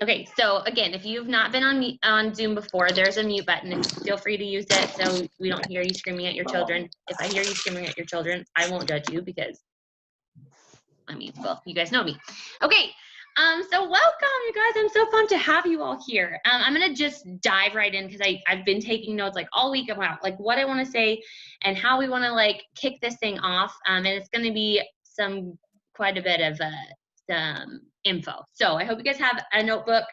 Okay, so again, if you've not been on Zoom before, there's a mute button, and feel free to use it so we don't hear you screaming at your children. If I hear you screaming at your children, I won't judge you because, I mean, well, you guys know me. Okay, so welcome, you guys. I'm so pumped to have you all here. I'm gonna just dive right in because I've been taking notes like all week about like what I want to say and how we want to like kick this thing off. And it's gonna be quite a bit of some info. So I hope you guys have a notebook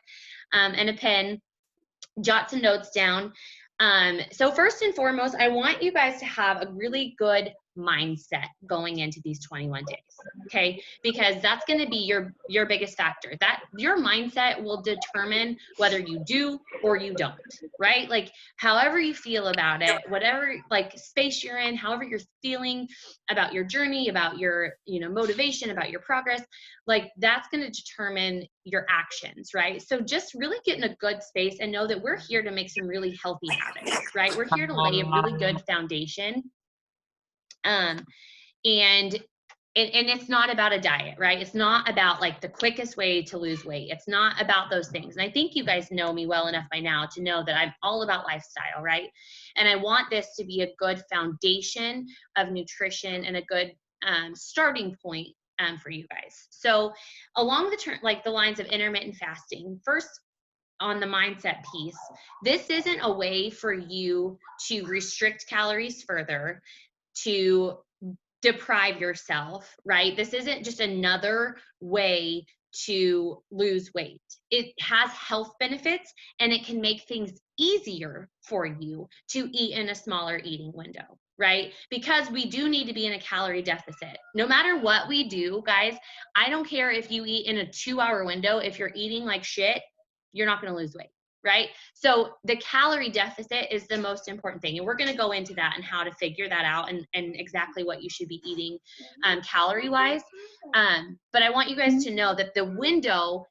and a pen, jot some notes down. So first and foremost, I want you guys to have a really good mindset going into these 21 days, okay? Because that's going to be your biggest factor. That your mindset will determine whether you do or you don't, right? Like however you feel about it, whatever like space you're in, however you're feeling about your journey, about your, motivation, about your progress, like that's going to determine your actions, right? So just really get in a good space and know that we're here to make some really healthy habits, right? We're here to lay a really good foundation. And it's not about a diet, right? It's not about like the quickest way to lose weight. It's not about those things. And I think you guys know me well enough by now to know that I'm all about lifestyle, right? And I want this to be a good foundation of nutrition and a good starting point for you guys. So along the lines of intermittent fasting, first on the mindset piece, this isn't a way for you to restrict calories further, to deprive yourself, right? This isn't just another way to lose weight. It has health benefits and it can make things easier for you to eat in a smaller eating window, right? Because we do need to be in a calorie deficit. No matter what we do, guys, I don't care if you eat in a 2-hour window, if you're eating like shit, you're not going to lose weight, right? So the calorie deficit is the most important thing. And we're going to go into that and how to figure that out and exactly what you should be eating calorie wise. But I want you guys to know that the window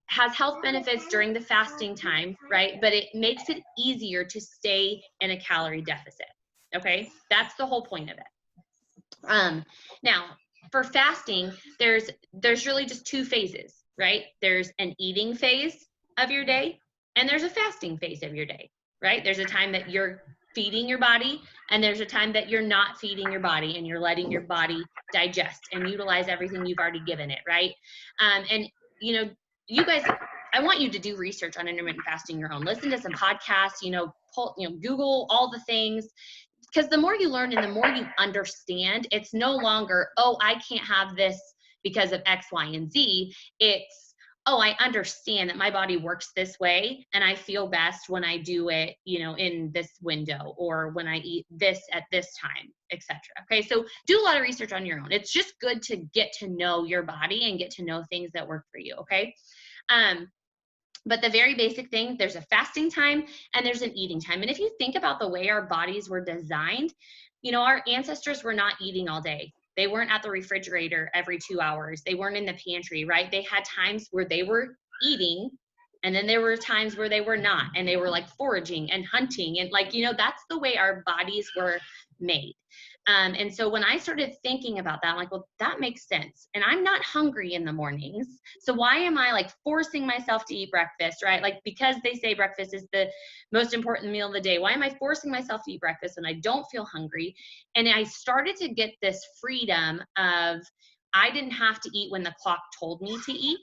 has health benefits during the fasting time, right? But it makes it easier to stay in a calorie deficit. Okay. That's the whole point of it. Now for fasting, there's really just two phases, right? There's an eating phase of your day and there's a fasting phase of your day, right? There's a time that you're feeding your body and there's a time that you're not feeding your body and you're letting your body digest and utilize everything you've already given it, right? And you guys, I want you to do research on intermittent fasting your own. Listen to some podcasts, Google all the things. Because the more you learn and the more you understand, it's no longer, oh, I can't have this because of X, Y, and Z. It's, oh, I understand that my body works this way and I feel best when I do it, in this window or when I eat this at this time, etc. Okay, so do a lot of research on your own. It's just good to get to know your body and get to know things that work for you, okay? But the very basic thing, there's a fasting time and there's an eating time. And if you think about the way our bodies were designed, our ancestors were not eating all day. They weren't at the refrigerator every 2 hours. They weren't in the pantry, right? They had times where they were eating and then there were times where they were not. And they were like foraging and hunting. And that's the way our bodies were made. And so when I started thinking about that, I'm like, well, that makes sense. And I'm not hungry in the mornings. So why am I like forcing myself to eat breakfast, right? Like, because they say breakfast is the most important meal of the day. Why am I forcing myself to eat breakfast when I don't feel hungry? And I started to get this freedom of, I didn't have to eat when the clock told me to eat.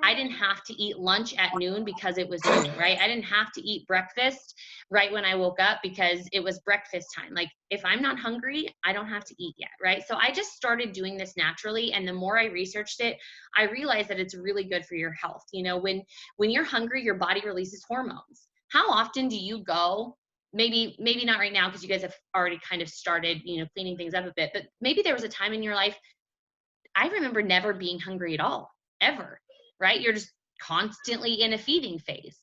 I didn't have to eat lunch at noon because it was noon, right? I didn't have to eat breakfast right when I woke up because it was breakfast time. Like, if I'm not hungry, I don't have to eat yet, right? So I just started doing this naturally. And the more I researched it, I realized that it's really good for your health. When you're hungry, your body releases hormones. How often do you go, maybe not right now because you guys have already kind of started, cleaning things up a bit, but maybe there was a time in your life, I remember never being hungry at all, ever. Right? You're just constantly in a feeding phase.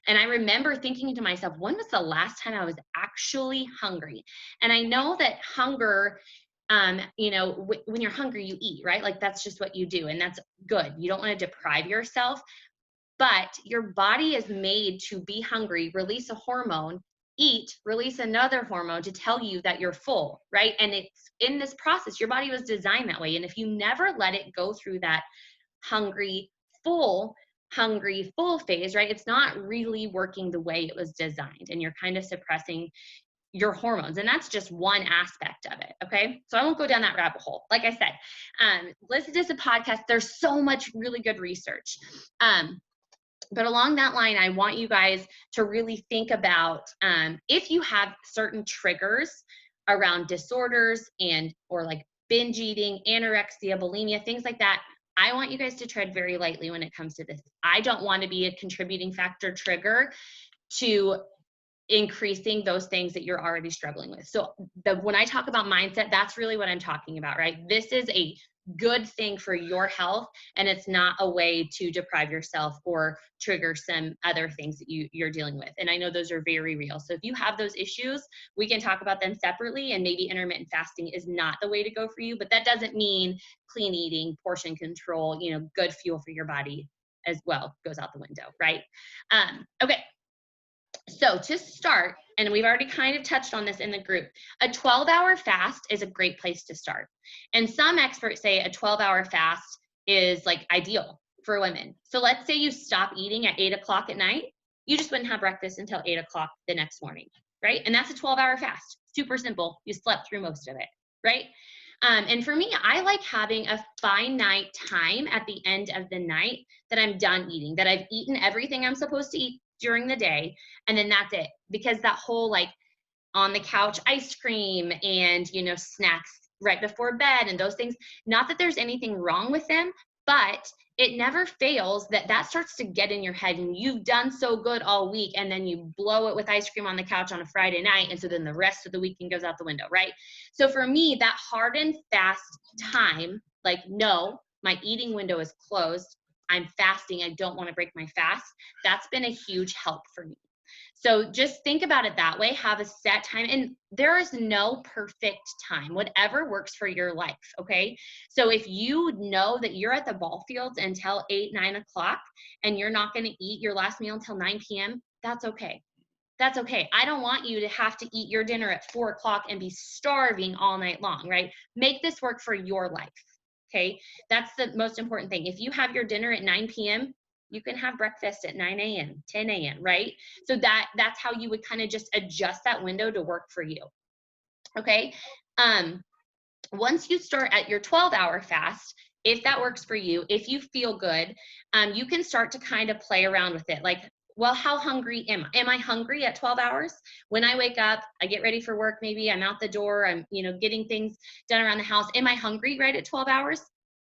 And I remember thinking to myself, when was the last time I was actually hungry? And I know that hunger, when you're hungry, you eat, right? Like, that's just what you do. And that's good. You don't want to deprive yourself, but your body is made to be hungry, release a hormone, eat, release another hormone to tell you that you're full, right? And it's in this process, your body was designed that way. And if you never let it go through that hungry, full hungry, full phase, right? It's not really working the way it was designed, and you're kind of suppressing your hormones. And that's just one aspect of it. Okay. So I won't go down that rabbit hole. Like I said, listen to some podcasts. There's so much really good research. But along that line, I want you guys to really think about if you have certain triggers around disorders or like binge eating, anorexia, bulimia, things like that. I want you guys to tread very lightly when it comes to this. I don't want to be a contributing factor trigger to increasing those things that you're already struggling with. So when I talk about mindset, that's really what I'm talking about, right? This is a good thing for your health, and it's not a way to deprive yourself or trigger some other things that you're dealing with. And I know those are very real. So if you have those issues, we can talk about them separately, and maybe intermittent fasting is not the way to go for you, but that doesn't mean clean eating, portion control, good fuel for your body as well goes out the window, right? Okay. So to start, and we've already kind of touched on this in the group, a 12-hour fast is a great place to start. And some experts say a 12-hour fast is like ideal for women. So let's say you stop eating at 8 o'clock at night, you just wouldn't have breakfast until 8 o'clock the next morning, right? And that's a 12-hour fast. Super simple. You slept through most of it, right? And for me, I like having a finite time at the end of the night that I'm done eating, that I've eaten everything I'm supposed to eat during the day, and then that's it. Because that whole like on the couch ice cream and snacks right before bed and those things, not that there's anything wrong with them, but it never fails that starts to get in your head, and you've done so good all week, and then you blow it with ice cream on the couch on a Friday night, and so then the rest of the weekend goes out the window, right? So for me, that hard and fast time, like, no, my eating window is closed, I'm fasting, I don't want to break my fast, that's been a huge help for me. So just think about it that way. Have a set time, and there is no perfect time, whatever works for your life. Okay. So if you know that you're at the ball fields until 8, 9 o'clock and you're not going to eat your last meal until 9 p.m., that's okay. That's okay. I don't want you to have to eat your dinner at 4 o'clock and be starving all night long, right? Make this work for your life. Okay. That's the most important thing. If you have your dinner at 9 p.m., you can have breakfast at 9 a.m., 10 a.m., right? So that's how you would kind of just adjust that window to work for you. Okay. Once you start at your 12-hour fast, if that works for you, if you feel good, you can start to kind of play around with it. Like, well, how hungry am I? Am I hungry at 12 hours? When I wake up, I get ready for work, maybe I'm out the door, I'm, getting things done around the house. Am I hungry right at 12 hours?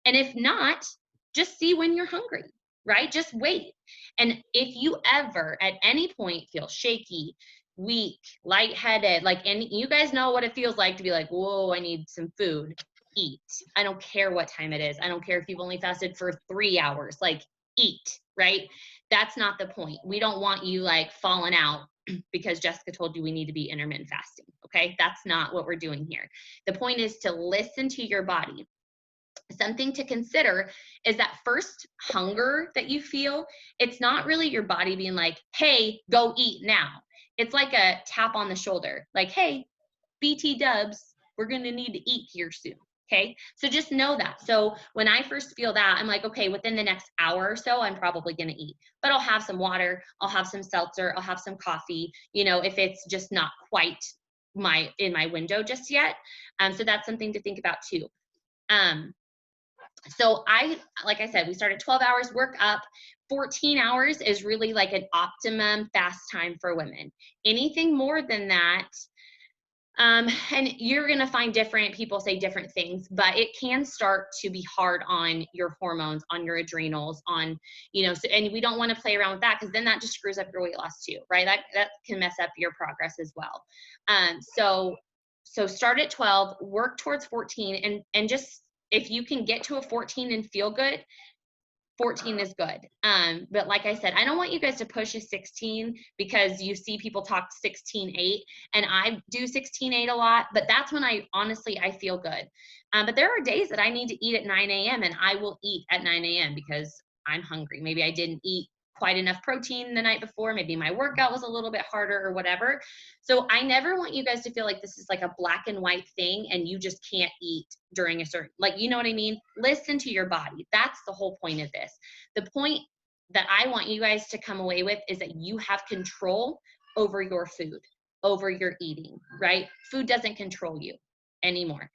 And if not, just see when you're hungry, right? Just wait. And if you ever at any point feel shaky, weak, lightheaded, and you guys know what it feels like to be like, whoa, I need some food, eat. I don't care what time it is. I don't care if you've only fasted for 3 hours, eat, right? That's not the point. We don't want you falling out because Jessica told you we need to be intermittent fasting. Okay. That's not what we're doing here. The point is to listen to your body. Something to consider is that first hunger that you feel, it's not really your body being like, hey, go eat now. It's like a tap on the shoulder, like, hey, BT dubs, we're going to need to eat here soon. Okay. So just know that. So when I first feel that, I'm like, okay, within the next hour or so, I'm probably going to eat, but I'll have some water, I'll have some seltzer, I'll have some coffee, if it's just not quite in my window just yet. So that's something to think about too. So like I said, we start at 12 hours, work up. 14 hours is really like an optimum fast time for women. Anything more than that, and you're going to find different people say different things, but it can start to be hard on your hormones, on your adrenals, on, and we don't want to play around with that, because then that just screws up your weight loss too, right? That can mess up your progress as well. So start at 12, work towards 14, and just, if you can get to a 14 and feel good, 14 is good. But like I said, I don't want you guys to push a 16 because you see people talk 16-8, and I do 16-8 a lot, but that's when I feel good. But there are days that I need to eat at 9 a.m. and I will eat at 9 a.m. because I'm hungry. Maybe I didn't eat quite enough protein the night before. Maybe my workout was a little bit harder or whatever. So I never want you guys to feel like this is like a black and white thing and you just can't eat during a certain, you know what I mean? Listen to your body. That's the whole point of this. The point that I want you guys to come away with is that you have control over your food, over your eating, right? Food doesn't control you anymore.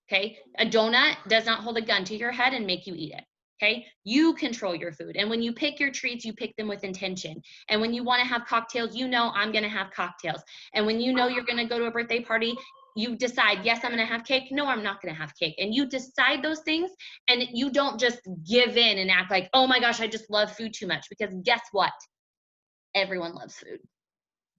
Okay? A donut does not hold a gun to your head and make you eat it. Okay? You control your food. And when you pick your treats, you pick them with intention. And when you want to have cocktails, you know I'm going to have cocktails. And when you know you're going to go to a birthday party, you decide, yes, I'm going to have cake. No, I'm not going to have cake. And you decide those things, and you don't just give in and act like, oh my gosh, I just love food too much. Because guess what? Everyone loves food.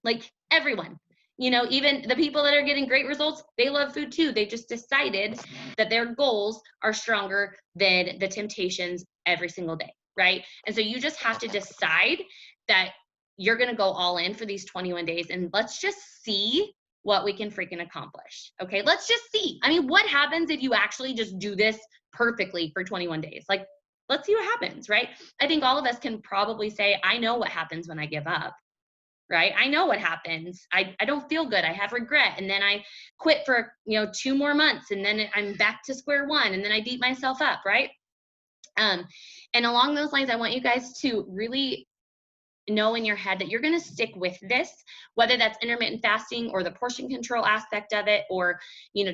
Like everyone. You know, even the people that are getting great results, they love food too. They just decided that their goals are stronger than the temptations every single day, right? And so you just have to decide that you're going to go all in for these 21 days, and let's just see what we can freaking accomplish. Okay, let's just see. I mean, what happens if you actually just do this perfectly for 21 days? Like, let's see what happens, right? I think all of us can probably say, I know what happens when I give up. Right? I know what happens. I don't feel good. I have regret. And then I quit for, 2 more months, and then I'm back to square one, and then I beat myself up. Right? And along those lines, I want you guys to really know in your head that you're going to stick with this, whether that's intermittent fasting or the portion control aspect of it, or,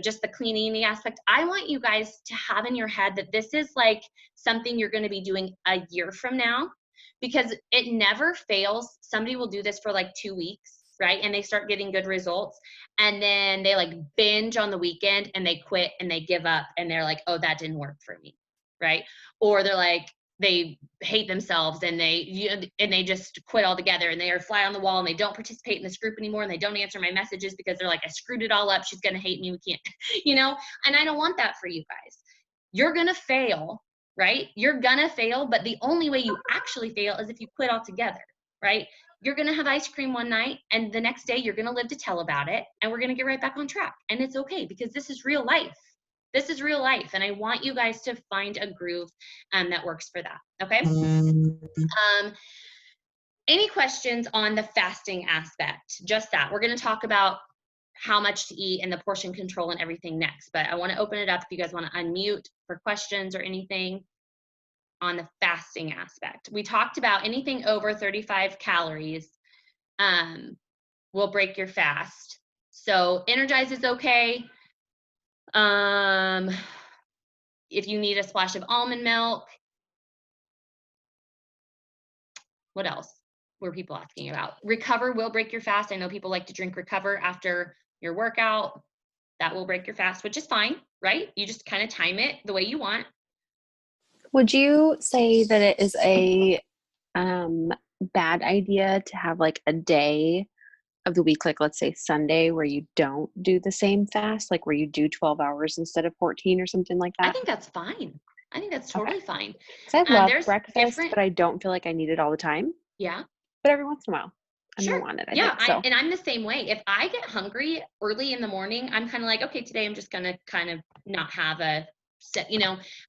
just the clean eating aspect. I want you guys to have in your head that this is like something you're going to be doing a year from now, because it never fails. Somebody will do this for like 2 weeks, right? And they start getting good results, and then they like binge on the weekend and they quit and they give up, and they're like, oh, that didn't work for me, right? Or they're like, they hate themselves and they just quit altogether, and they are fly on the wall, and they don't participate in this group anymore, and they don't answer my messages because they're like, I screwed it all up. She's going to hate me. We can't, and I don't want that for you guys. You're going to fail, right? You're going to fail, but the only way you actually fail is if you quit altogether, right? You're going to have ice cream one night, and the next day you're going to live to tell about it, and we're going to get right back on track. And it's okay, because this is real life. This is real life, and I want you guys to find a groove that works for that, okay? Any questions on the fasting aspect? Just that. We're going to talk about how much to eat and the portion control and everything next, but I want to open it up if you guys want to unmute for questions or anything on the fasting aspect. We talked about anything over 35 calories will break your fast. So Energize is okay. If you need a splash of almond milk. What else were people asking about? Recover will break your fast. I know people like to drink Recover after your workout. That will break your fast, which is fine, right? You just kind of time it the way you want. Would you say that it is a bad idea to have like a day of the week, like let's say Sunday, where you don't do the same fast, like where you do 12 hours instead of 14 or something like that? I think that's fine. I think that's totally fine. Because I love There's breakfast, but I don't feel like I need it all the time. Yeah. But every once in a while, I'm Sure. gonna want it. And I'm the same way. If I get hungry early in the morning, I'm kind of like, okay, today I'm just gonna kind of not have a set,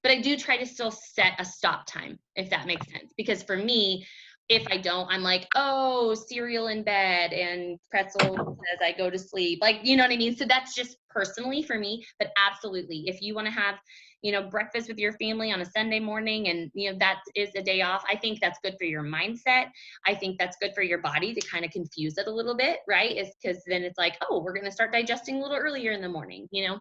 but I do try to still set a stop time, if that makes sense. Because for me, if I don't, I'm like, oh, cereal in bed and pretzel as I go to sleep. Like, you know what I mean? So that's just personally for me. But absolutely, if you want to have, breakfast with your family on a Sunday morning, and, that is a day off, I think that's good for your mindset. I think that's good for your body to kind of confuse it a little bit, right? Is because then it's like, oh, we're going to start digesting a little earlier in the morning, I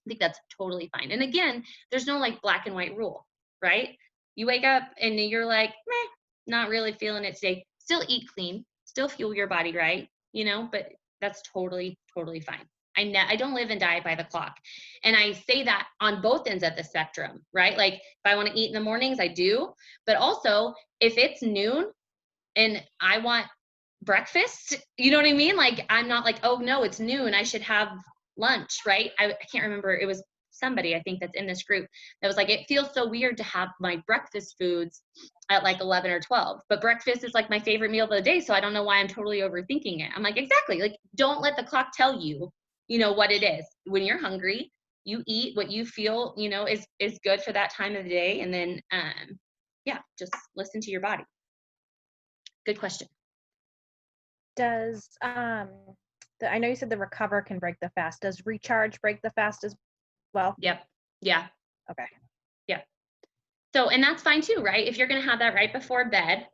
think that's totally fine. And again, there's no like black and white rule, right? You wake up and you're like, meh, not really feeling it today. Still eat clean, still fuel your body right, but that's totally, totally fine. I don't live and die by the clock. And I say that on both ends of the spectrum, right? Like if I want to eat in the mornings, I do. But also if it's noon and I want breakfast, you know what I mean? Like I'm not like, oh no, it's noon, I should have lunch, right? I can't remember, it was somebody I think that's in this group that was like, it feels so weird to have my breakfast foods at like 11 or 12, but breakfast is like my favorite meal of the day, so I don't know why I'm totally overthinking it. I'm like, exactly, like don't let the clock tell you, what it is. When you're hungry, you eat what you feel, is good for that time of the day, and then yeah, just listen to your body. Good question. Does I know you said the Recover can break the fast. Does Recharge break the fast as well? Yep. Yeah. Okay. Yeah. So, and that's fine too, right? If you're going to have that right before bed,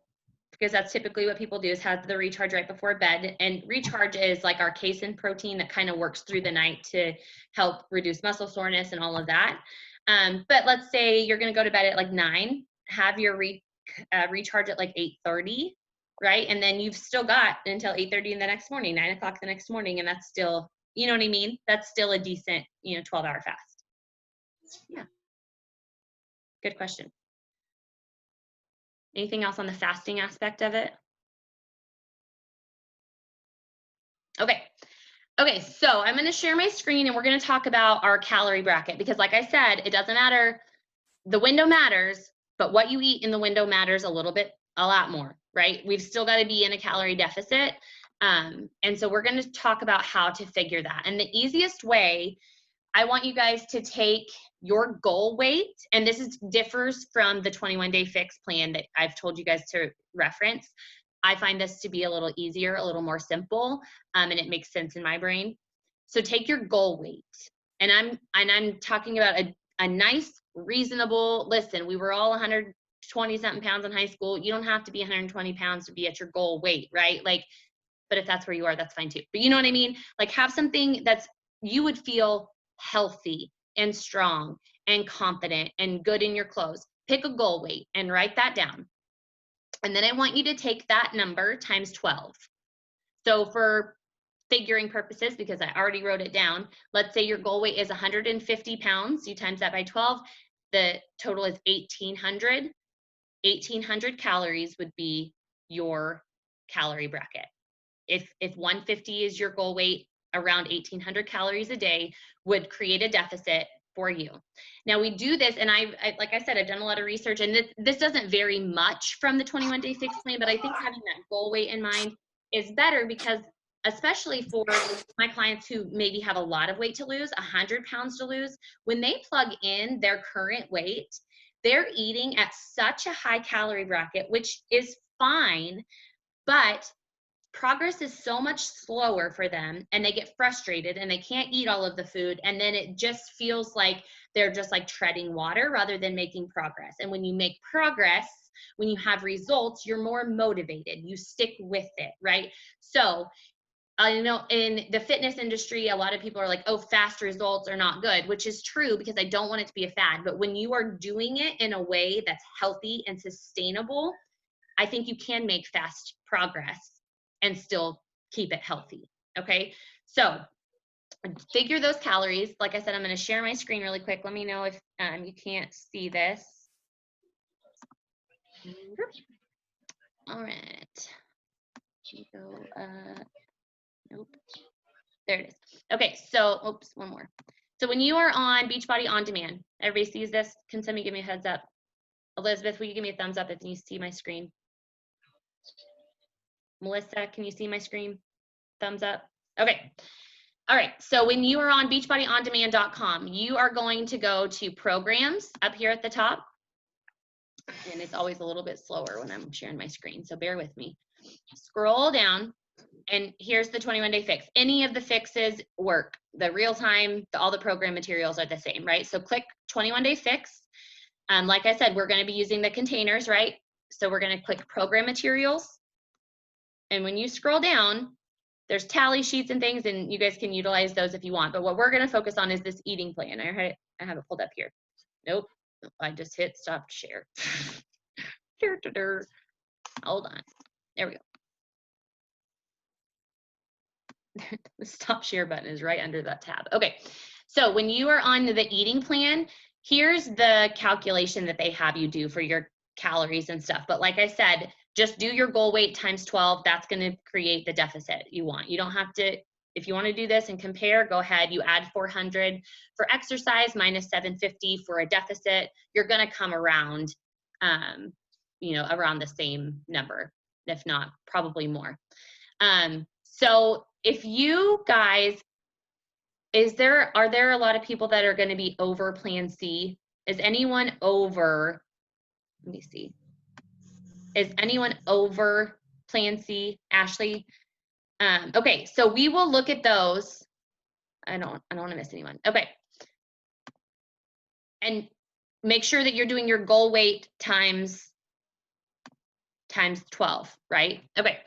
because that's typically what people do, is have the recharge right before bed. And recharge is like our casein protein that kind of works through the night to help reduce muscle soreness and all of that. But let's say you're going to go to bed at like 9, have your recharge at like 8:30, right? And then you've still got until 8:30 in the next morning, 9 o'clock the next morning, and that's still, you know what I mean? That's still a decent, 12-hour fast. Yeah. Good question. Anything else on the fasting aspect of it? Okay. Okay, so I'm going to share my screen and we're going to talk about our calorie bracket, because like I said, it doesn't matter. The window matters, but what you eat in the window matters a lot more, right? We've still got to be in a calorie deficit. And so we're going to talk about how to figure that. And the easiest way, I want you guys to take your goal weight, and this differs from the 21-day fix plan that I've told you guys to reference. I find this to be a little easier, a little more simple, and it makes sense in my brain. So take your goal weight, and I'm talking about a nice, reasonable. Listen, we were all 120 something pounds in high school. You don't have to be 120 pounds to be at your goal weight, right? Like, but if that's where you are, that's fine too. But you know what I mean? Like, have something that's you would feel healthy and strong and confident and good in your clothes. Pick a goal weight and write that down. And then I want you to take that number times 12. So for figuring purposes, because I already wrote it down, let's say your goal weight is 150 pounds. You times that by 12. The total is 1,800. 1,800 calories would be your calorie bracket. If 150 is your goal weight, around 1,800 calories a day would create a deficit for you. Now we do this, and I like I said, I've done a lot of research, and this doesn't vary much from the 21-day fix plan, but I think having that goal weight in mind is better, because especially for my clients who maybe have a lot of weight to lose, 100 pounds to lose, when they plug in their current weight, they're eating at such a high calorie bracket, which is fine, but progress is so much slower for them, and they get frustrated and they can't eat all of the food, and then it just feels like they're just like treading water rather than making progress. And when you make progress, when you have results, you're more motivated, you stick with it, right? So I know in the fitness industry, a lot of people are like, oh, fast results are not good, which is true, because I don't want it to be a fad. But when you are doing it in a way that's healthy and sustainable, I think you can make fast progress and still keep it healthy. Okay, so figure those calories. Like I said, I'm going to share my screen really quick. Let me know if you can't see this. All right. Go, nope. There it is. Okay, so, oops, one more. So when you are on Beachbody On Demand, everybody sees this? Can somebody give me a heads up? Elizabeth, will you give me a thumbs up if you see my screen? Melissa, can you see my screen? Thumbs up. Okay. All right. So when you are on beachbodyondemand.com, you are going to go to programs up here at the top. And it's always a little bit slower when I'm sharing my screen, so bear with me. Scroll down, and here's the 21-day fix. Any of the fixes work. The real time, all the program materials are the same, right? So click 21-day fix. Like I said, we're going to be using the containers, right? So we're going to click program materials. And when you scroll down, there's tally sheets and things, and you guys can utilize those if you want. But what we're going to focus on is this eating plan. I have it pulled up here. Nope. I just hit stop share. Hold on. There we go. The stop share button is right under that tab. Okay. So when you are on the eating plan, here's the calculation that they have you do for your calories and stuff. But like I said, just do your goal weight times 12. That's going to create the deficit you want. You don't have to, if you want to do this and compare, go ahead. You add 400 for exercise minus 750 for a deficit. You're going to come around, around the same number, if not probably more. So if you guys, are there a lot of people that are going to be over Plan C? Is anyone over, let me see. Is anyone over Plan C, Ashley? Okay, so we will look at those. I don't want to miss anyone. Okay. And make sure that you're doing your goal weight times 12, right? Okay.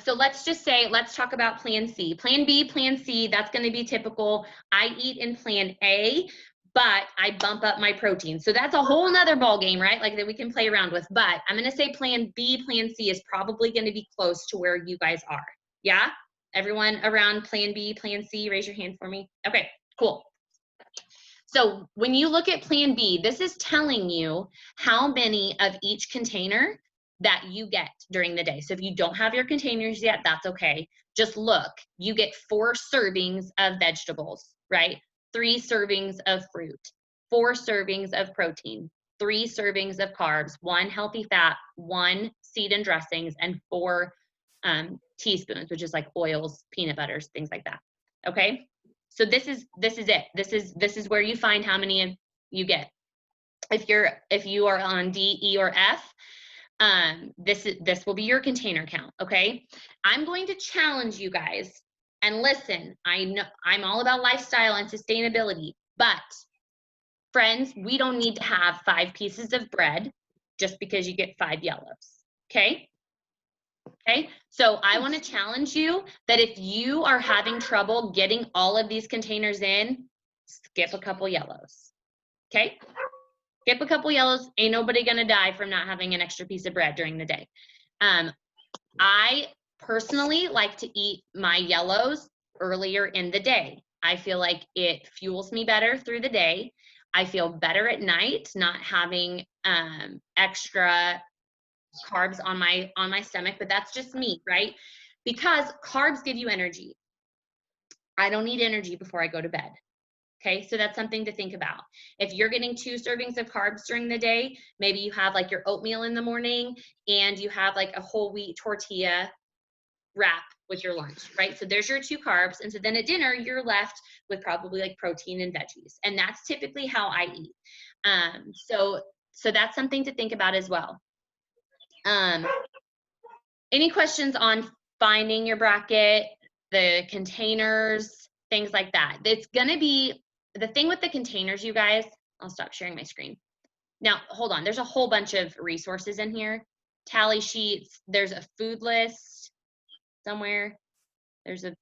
So let's just say, let's talk about plan C. Plan B, plan C, that's going to be typical. I eat in plan A, but I bump up my protein. So that's a whole nother ball game, right? Like that we can play around with. But I'm going to say plan B, plan C is probably going to be close to where you guys are. Yeah? Everyone around plan B, plan C, raise your hand for me. Okay, cool. So when you look at plan B, this is telling you how many of each container that you get during the day. So if you don't have your containers yet, that's okay. Just look, you get 4 servings of vegetables, right? 3 servings of fruit, 4 servings of protein, 3 servings of carbs, 1 healthy fat, 1 seed and dressings, and 4 teaspoons, which is like oils, peanut butters, things like that. Okay. So this is it. This is where you find how many you get. If you are on D, E, or F, this will be your container count. Okay. I'm going to challenge you guys. And listen, I know I'm all about lifestyle and sustainability, but friends, we don't need to have 5 pieces of bread just because you get 5 yellows. Okay. Okay, so I want to challenge you that if you are having trouble getting all of these containers in, skip a couple yellows. Okay, skip a couple yellows. Ain't nobody gonna die from not having an extra piece of bread during the day. I personally like to eat my yellows earlier in the day. I feel like it fuels me better through the day. I feel better at night not having extra carbs on my stomach, but that's just me, right? Because carbs give you energy. I don't need energy before I go to bed. Okay, so that's something to think about. If you're getting 2 servings of carbs during the day, maybe you have like your oatmeal in the morning and you have like a whole wheat tortilla wrap with your lunch, right? So there's your 2 carbs. And so then at dinner, you're left with probably like protein and veggies. And that's typically how I eat. So that's something to think about as well. Any questions on finding your bracket, the containers, things like that? It's gonna be, the thing with the containers, you guys, I'll stop sharing my screen. Now, hold on, there's a whole bunch of resources in here. Tally sheets, there's a food list somewhere. There's a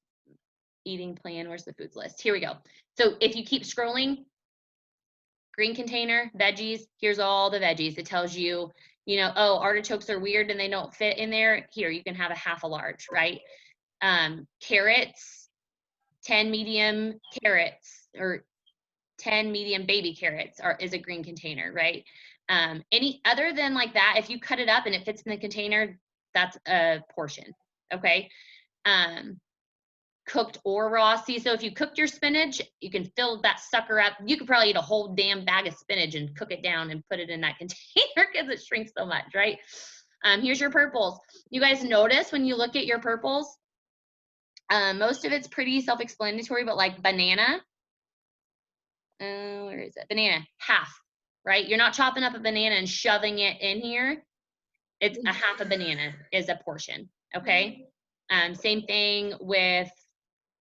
eating plan, where's the foods list? Here we go. So if you keep scrolling, green container, veggies, here's all the veggies. It tells you, you know, oh, artichokes are weird and they don't fit in there. Here, you can have a half a large, right? Carrots, 10 medium carrots or 10 medium baby carrots is a green container, right? Any other than like that, if you cut it up and it fits in the container, that's a portion, okay? Cooked or raw. See, so if you cooked your spinach, you can fill that sucker up. You could probably eat a whole damn bag of spinach and cook it down and put it in that container because it shrinks so much, right? Here's your purples. You guys notice when you look at your purples, most of it's pretty self-explanatory, but like banana, where is it? Banana, half, right? You're not chopping up a banana and shoving it in here. It's a half a banana is a portion, okay? Same thing with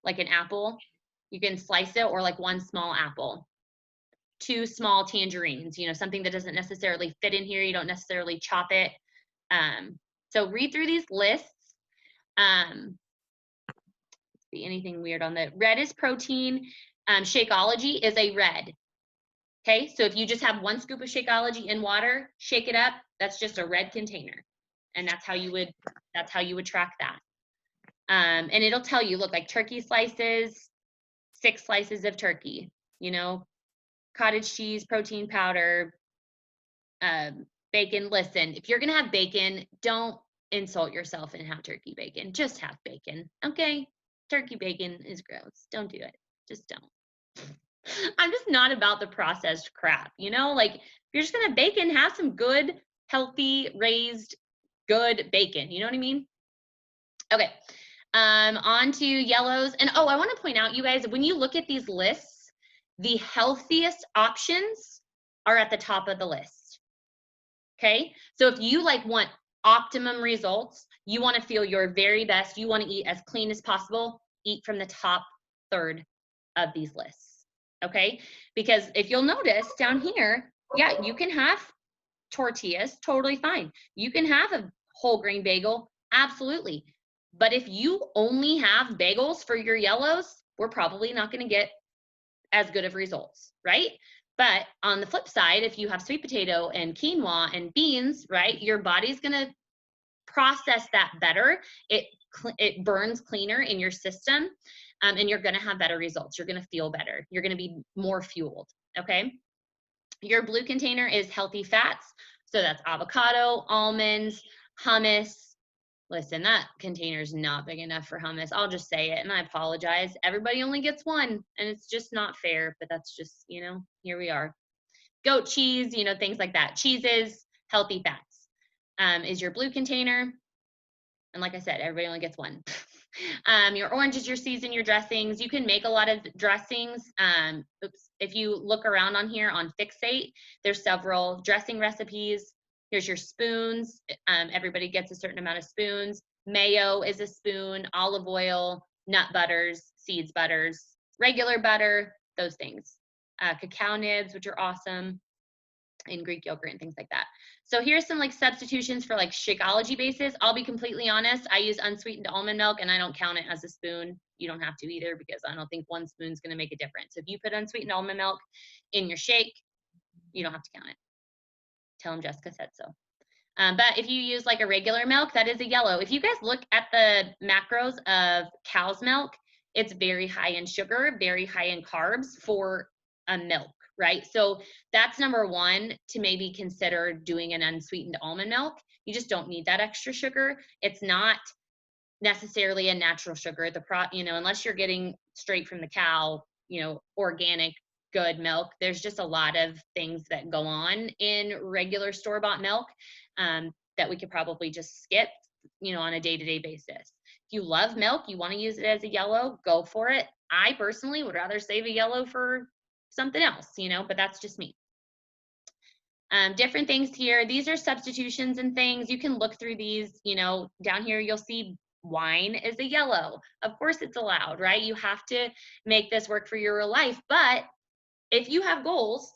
like an apple. You can slice it, or like 1 small apple. 2 small tangerines, you know, something that doesn't necessarily fit in here. You don't necessarily chop it. So read through these lists. See anything weird on the red is protein. Shakeology is a red. Okay, so if you just have 1 scoop of Shakeology in water, shake it up, that's just a red container. And that's how you would track that. And it'll tell you, look, like turkey slices, 6 slices of turkey, you know, cottage cheese, protein powder, bacon. Listen, if you're gonna have bacon, don't insult yourself and have turkey bacon. Just have bacon, okay? Turkey bacon is gross. Don't do it. Just don't. I'm just not about the processed crap, you know? Like, if you're just gonna have bacon, have some good, healthy, raised, good bacon. You know what I mean? Okay. On to yellows. And oh, I want to point out, you guys, when you look at these lists, the healthiest options are at the top of the list. Okay. So if you like want optimum results, you want to feel your very best, you want to eat as clean as possible, eat from the top third of these lists. Okay. Because if you'll notice down here, Yeah, you can have tortillas, totally fine. You can have a whole grain bagel, absolutely. But if you only have bagels for your yellows, we're probably not going to get as good of results, right? But on the flip side, if you have sweet potato and quinoa and beans, right, your body's going to process that better. It burns cleaner in your system, and you're going to have better results. You're going to feel better. You're going to be more fueled, okay? Your blue container is healthy fats. So that's avocado, almonds, hummus. Listen, that container is not big enough for hummus. I'll just say it, and I apologize. Everybody only gets one, and it's just not fair, but that's just, here we are. Goat cheese, things like that. Cheeses, healthy fats, is your blue container. And like I said, everybody only gets one. Your oranges, your season, your dressings. You can make a lot of dressings. If you look around on here on Fixate, there's several dressing recipes. Here's your spoons. Everybody gets a certain amount of spoons. Mayo is a spoon, olive oil, nut butters, seeds butters, regular butter, those things. Cacao nibs, which are awesome, and Greek yogurt and things like that. So here's some like substitutions for like Shakeology bases. I'll be completely honest. I use unsweetened almond milk and I don't count it as a spoon. You don't have to either, because I don't think one spoon is going to make a difference. If you put unsweetened almond milk in your shake, you don't have to count it. Tell them Jessica said so. But if you use like a regular milk, that is a yellow. If you guys look at the macros of cow's milk, it's very high in sugar, very high in carbs for a milk, right? So that's number one, to maybe consider doing an unsweetened almond milk. You just don't need that extra sugar. It's not necessarily a natural sugar. Unless you're getting straight from the cow, organic, good milk, there's just a lot of things that go on in regular store-bought milk that we could probably just skip, on a day-to-day basis. If you love milk, you want to use it as a yellow, go for it. I personally would rather save a yellow for something else, but that's just me. Different things here. These are substitutions and things. You can look through these, down here you'll see wine is a yellow. Of course it's allowed, right? You have to make this work for your real life. But if you have goals,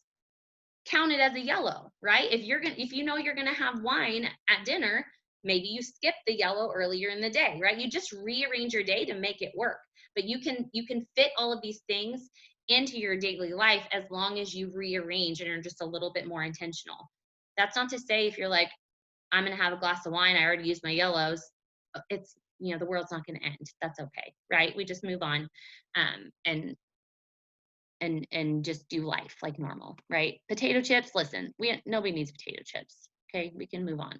count it as a yellow, right? If you're gonna have wine at dinner, maybe you skip the yellow earlier in the day, right? You just rearrange your day to make it work. But you can fit all of these things into your daily life as long as you rearrange and are just a little bit more intentional. That's not to say if you're like, I'm gonna have a glass of wine, I already used my yellows, it's, the world's not gonna end. That's okay, right? We just move on and just do life like normal, right? Potato chips, listen, nobody needs potato chips. Okay, we can move on.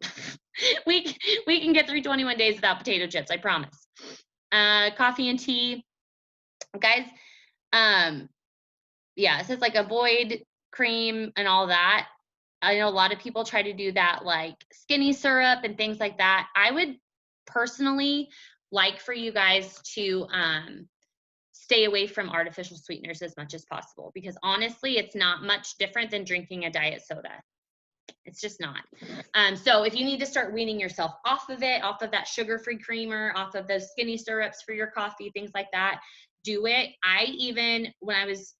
we can get through 21 days without potato chips, I promise. Coffee and tea, guys. Yeah, it says like avoid cream and all that. I know a lot of people try to do that, like skinny syrup and things like that. I would personally like for you guys to stay away from artificial sweeteners as much as possible, because honestly, it's not much different than drinking a diet soda. It's just not. So if you need to start weaning yourself off of it, off of that sugar-free creamer, off of those skinny syrups for your coffee, things like that, do it. When I was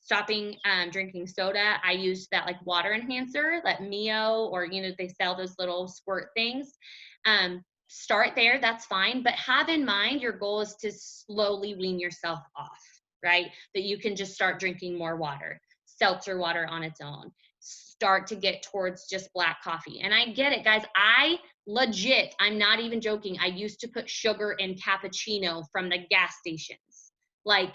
stopping drinking soda, I used that like water enhancer, that Mio, or they sell those little squirt things. Start there, that's fine, but have in mind your goal is to slowly wean yourself off, right? That you can just start drinking more water, seltzer water on its own, start to get towards just black coffee. And I get it, guys. I'm not even joking, I used to put sugar in cappuccino from the gas stations, like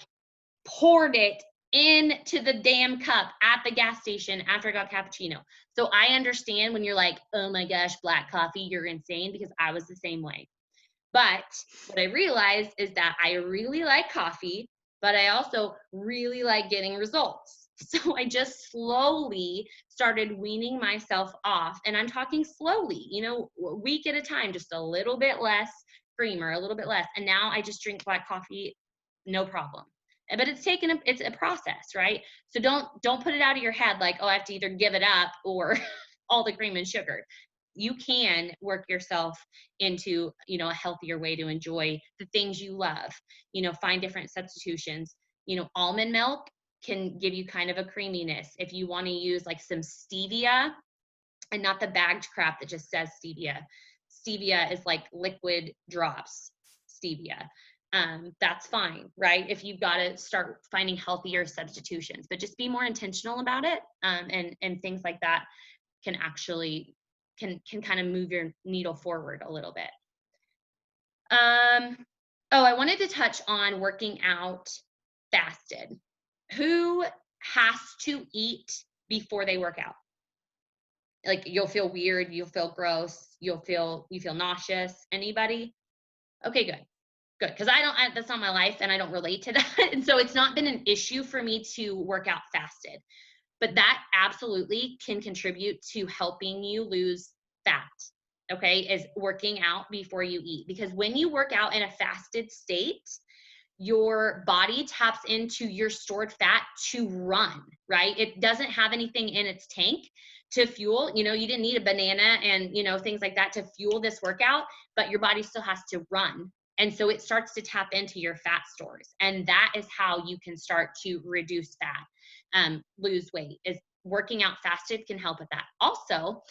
poured it into the damn cup at the gas station after I got cappuccino. So I understand when you're like, oh my gosh, black coffee, you're insane, because I was the same way. But what I realized is that I really like coffee, but I also really like getting results. So I just slowly started weaning myself off, and I'm talking slowly, a week at a time, just a little bit less creamer, a little bit less. And now I just drink black coffee, no problem. But it's a process, right? So don't put it out of your head like, oh, I have to either give it up or all the cream and sugar. You can work yourself into, a healthier way to enjoy the things you love, find different substitutions. Almond milk can give you kind of a creaminess. If you want to use like some stevia, and not the bagged crap that just says stevia. Stevia is like liquid drops stevia. That's fine, right? If you've got to start finding healthier substitutions, but just be more intentional about it. And things like that can actually can kind of move your needle forward a little bit. Oh, I wanted to touch on working out fasted. Who has to eat before they work out? Like, you'll feel weird, you'll feel gross, you feel nauseous. Anybody? Okay, good. Because that's not my life and I don't relate to that. And so it's not been an issue for me to work out fasted, but that absolutely can contribute to helping you lose fat. Okay, is working out before you eat, because when you work out in a fasted state, your body taps into your stored fat to run, right? It doesn't have anything in its tank to fuel. You didn't need a banana and, things like that to fuel this workout, but your body still has to run. And so it starts to tap into your fat stores. And that is how you can start to reduce fat, lose weight, is working out fasted can help with that. Also,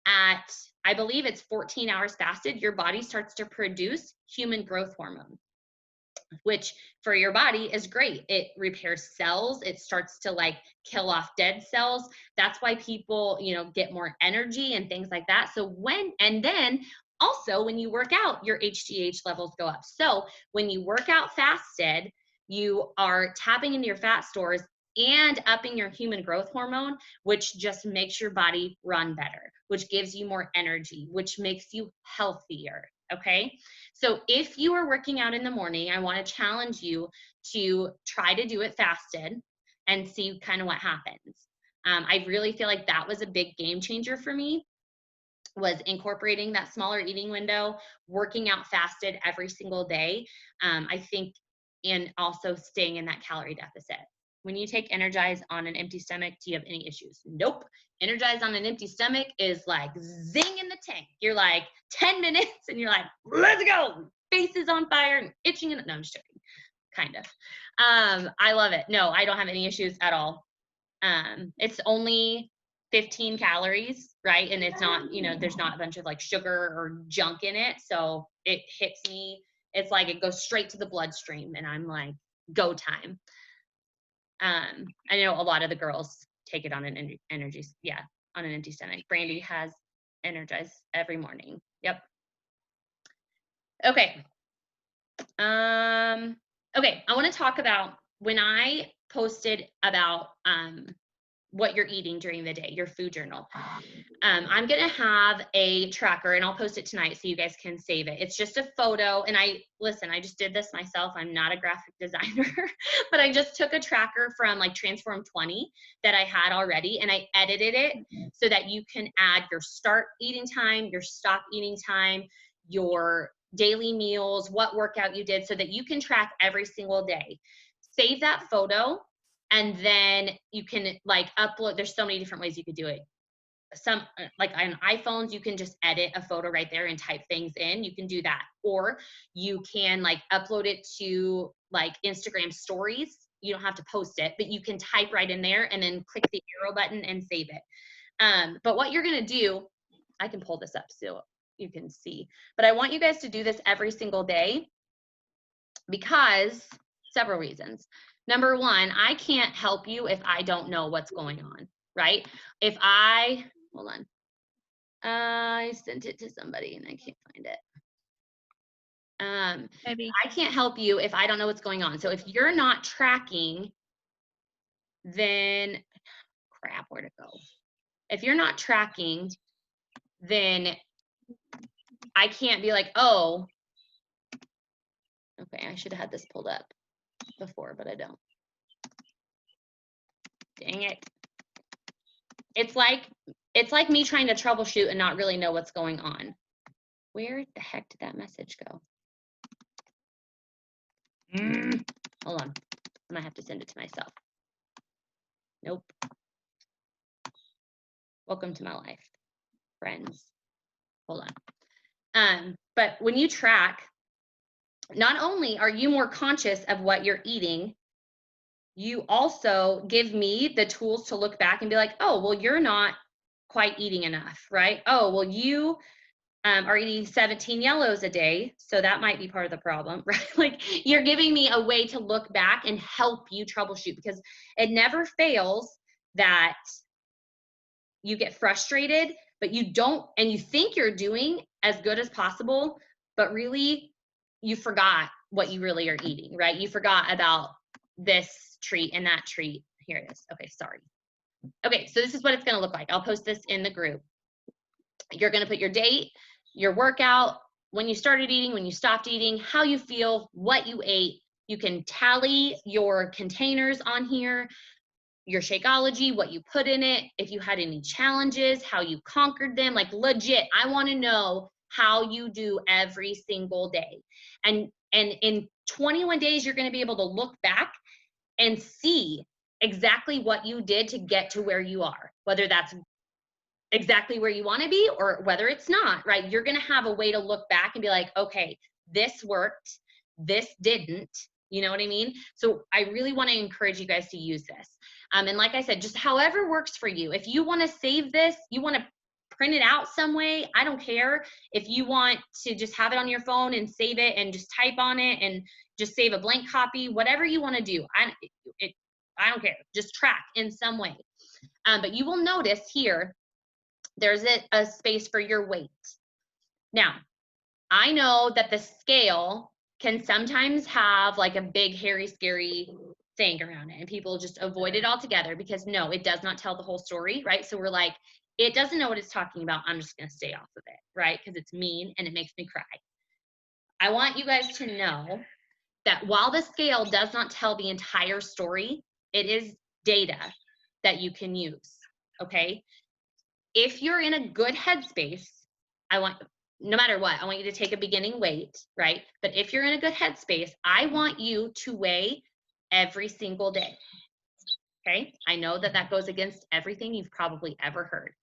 at, I believe it's 14 hours fasted, your body starts to produce human growth hormone, which for your body is great. It repairs cells. It starts to like kill off dead cells. That's why people, get more energy and things like that. So then also when you work out, your HGH levels go up. So when you work out fasted, you are tapping into your fat stores and upping your human growth hormone, which just makes your body run better, which gives you more energy, which makes you healthier. Okay. So if you are working out in the morning, I want to challenge you to try to do it fasted and see kind of what happens. I really feel like that was a big game changer for me, was incorporating that smaller eating window, working out fasted every single day. I think, and also staying in that calorie deficit. When you take Energize on an empty stomach, do you have any issues? Nope. Energize on an empty stomach is like zing in the tank. You're like 10 minutes and you're like, let's go. Face is on fire and itching. No, I'm just joking. Kind of. I love it. No, I don't have any issues at all. It's only 15 calories, right? And it's not, there's not a bunch of like sugar or junk in it. So it hits me. It's like it goes straight to the bloodstream and I'm like, go time. I know a lot of the girls take it on an on an empty stomach. Brandy has Energize every morning. Yep. Okay. Okay. I want to talk about when I posted about what you're eating during the day, your food journal. I'm going to have a tracker and I'll post it tonight so you guys can save it. It's just a photo. And I just did this myself. I'm not a graphic designer, but I just took a tracker from like Transform 20 that I had already and I edited it so that you can add your start eating time, your stop eating time, your daily meals, what workout you did, so that you can track every single day. Save that photo. And then you can like upload, there's so many different ways you could do it. Some like on iPhones, you can just edit a photo right there and type things in. You can do that. Or you can like upload it to like Instagram stories. You don't have to post it, but you can type right in there and then click the arrow button and save it. But what you're going to do, I can pull this up so you can see, but I want you guys to do this every single day because several reasons. Number one, I can't help you if I don't know what's going on, right? Hold on. I sent it to somebody and I can't find it. Maybe. I can't help you if I don't know what's going on. So if you're not tracking, then crap, where'd it go? If you're not tracking, then I can't be like, oh, okay, I should have had this pulled up before, but I don't. Dang it. It's like me trying to troubleshoot and not really know what's going on. Where the heck did that message go? Hold on. I might have to send it to myself. Nope. Welcome to my life, friends. Hold on. But when you track, not only are you more conscious of what you're eating, you also give me the tools to look back and be like, oh, well, you're not quite eating enough, right? Oh, well, you are eating 17 yellows a day, so that might be part of the problem, right? Like, you're giving me a way to look back and help you troubleshoot, because it never fails that you get frustrated, but you don't, and you think you're doing as good as possible, but really you forgot what you really are eating, right? You forgot about this treat and that treat. Here it is. Okay, sorry. Okay, so this is what it's going to look like. I'll post this in the group. You're going to put your date, your workout, when you started eating, when you stopped eating, how you feel, what you ate. You can tally your containers on here, your Shakeology, what you put in it, if you had any challenges, how you conquered them. Like, legit, I want to know how you do every single day. And in 21 days, you're going to be able to look back and see exactly what you did to get to where you are, whether that's exactly where you want to be or whether it's not, right? You're going to have a way to look back and be like, okay, this worked, this didn't. You know what I mean? So I really want to encourage you guys to use this. And like I said, just however works for you. If you want to save this, you want to print it out some way, I don't care. If you want to just have it on your phone and save it and just type on it and just save a blank copy, whatever you want to do, I don't care. Just track in some way. But you will notice here, there's a space for your weight. Now, I know that the scale can sometimes have like a big, hairy, scary thing around it, and people just avoid it altogether because no, it does not tell the whole story, right? So we're like, it doesn't know what it's talking about. I'm just going to stay off of it, right? Because it's mean and it makes me cry. I want you guys to know that while the scale does not tell the entire story, it is data that you can use, okay? If you're in a good headspace, no matter what, I want you to take a beginning weight, right? But if you're in a good headspace, I want you to weigh every single day, okay? I know that that goes against everything you've probably ever heard,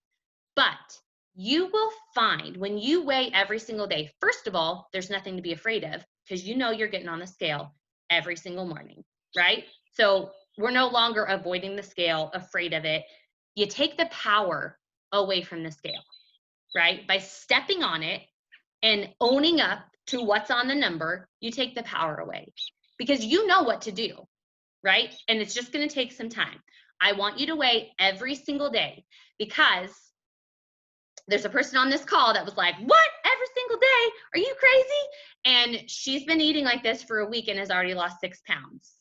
but you will find when you weigh every single day, first of all, there's nothing to be afraid of because you know you're getting on the scale every single morning, right? So we're no longer avoiding the scale, afraid of it. You take the power away from the scale, right? By stepping on it and owning up to what's on the number, you take the power away because you know what to do, right? And it's just going to take some time. I want you to weigh every single day because there's a person on this call that was like, what? Every single day? Are you crazy? And she's been eating like this for a week and has already lost 6 pounds.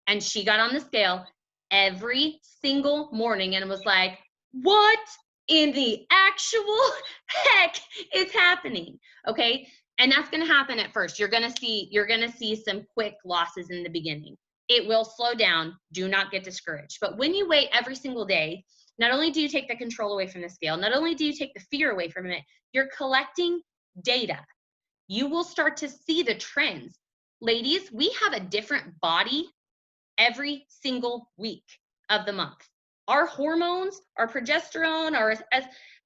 And she got on the scale every single morning and was like, what in the actual heck is happening? Okay. And that's going to happen at first. You're going to see some quick losses in the beginning. It will slow down. Do not get discouraged. But when you weigh every single day, not only do you take the control away from the scale, not only do you take the fear away from it, you're collecting data. You will start to see the trends. Ladies, we have a different body every single week of the month. Our hormones, our progesterone, our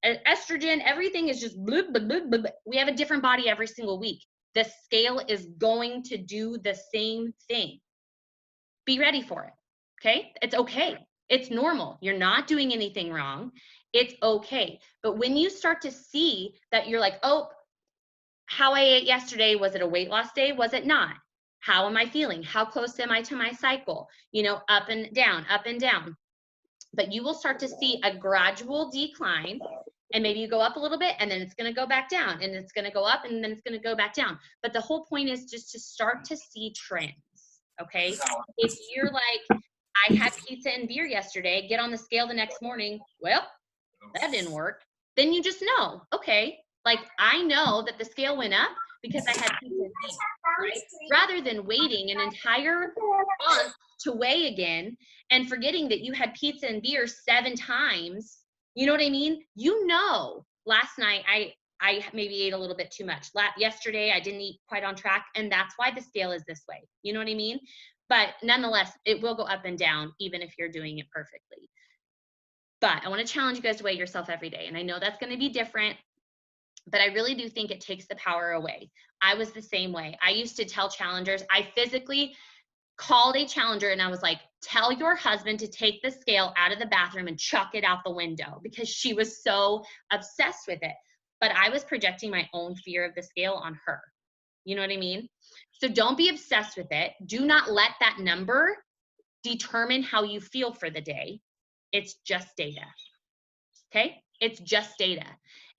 estrogen, everything is just blah, blah, blah, blah. We have a different body every single week. The scale is going to do the same thing. Be ready for it, okay? It's okay. It's normal. You're not doing anything wrong. It's okay. But when you start to see that you're like, oh, how I ate yesterday, was it a weight loss day? Was it not? How am I feeling? How close am I to my cycle? You know, up and down, up and down. But you will start to see a gradual decline, and maybe you go up a little bit and then it's going to go back down and it's going to go up and then it's going to go back down. But the whole point is just to start to see trends, okay? If you're like, I had pizza and beer yesterday, get on the scale the next morning, well, that didn't work. Then you just know, okay, like I know that the scale went up because I had pizza and beer, right? Rather than waiting an entire month to weigh again and forgetting that you had pizza and beer 7 times. You know what I mean? You know, last night I maybe ate a little bit too much. Yesterday I didn't eat quite on track, and that's why the scale is this way. You know what I mean? But nonetheless, it will go up and down even if you're doing it perfectly. But I want to challenge you guys to weigh yourself every day. And I know that's going to be different, but I really do think it takes the power away. I was the same way. I used to tell challengers, I physically called a challenger and I was like, tell your husband to take the scale out of the bathroom and chuck it out the window, because she was so obsessed with it. But I was projecting my own fear of the scale on her. You know what I mean? So don't be obsessed with it. Do not let that number determine how you feel for the day. It's just data. Okay? It's just data.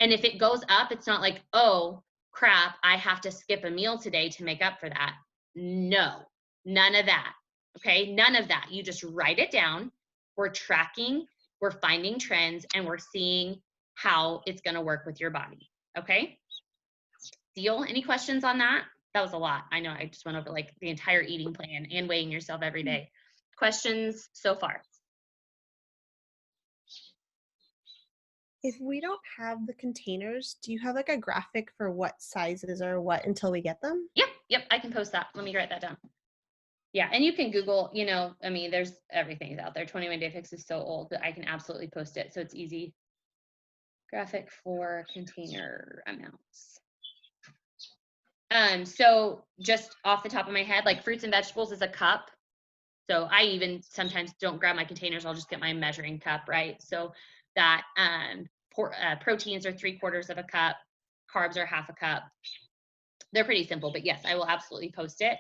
And if it goes up, it's not like, oh crap, I have to skip a meal today to make up for that. No, none of that. Okay? None of that. You just write it down. We're tracking, we're finding trends, and we're seeing how it's going to work with your body. Okay? Deal? Any questions on that? That was a lot. I know I just went over like the entire eating plan and weighing yourself every day. Questions so far? If we don't have the containers, do you have like a graphic for what sizes or what until we get them? Yep, I can post that. Let me write that down. Yeah, and you can Google, you know, I mean, there's everything's out there. 21 Day Fix is so old, but I can absolutely post it. So it's easy. Graphic for container amounts. So just off the top of my head, like fruits and vegetables is a cup. So I even sometimes don't grab my containers. I'll just get my measuring cup, right? So that proteins are 3/4 of a cup. Carbs are 1/2 a cup. They're pretty simple, but yes, I will absolutely post it.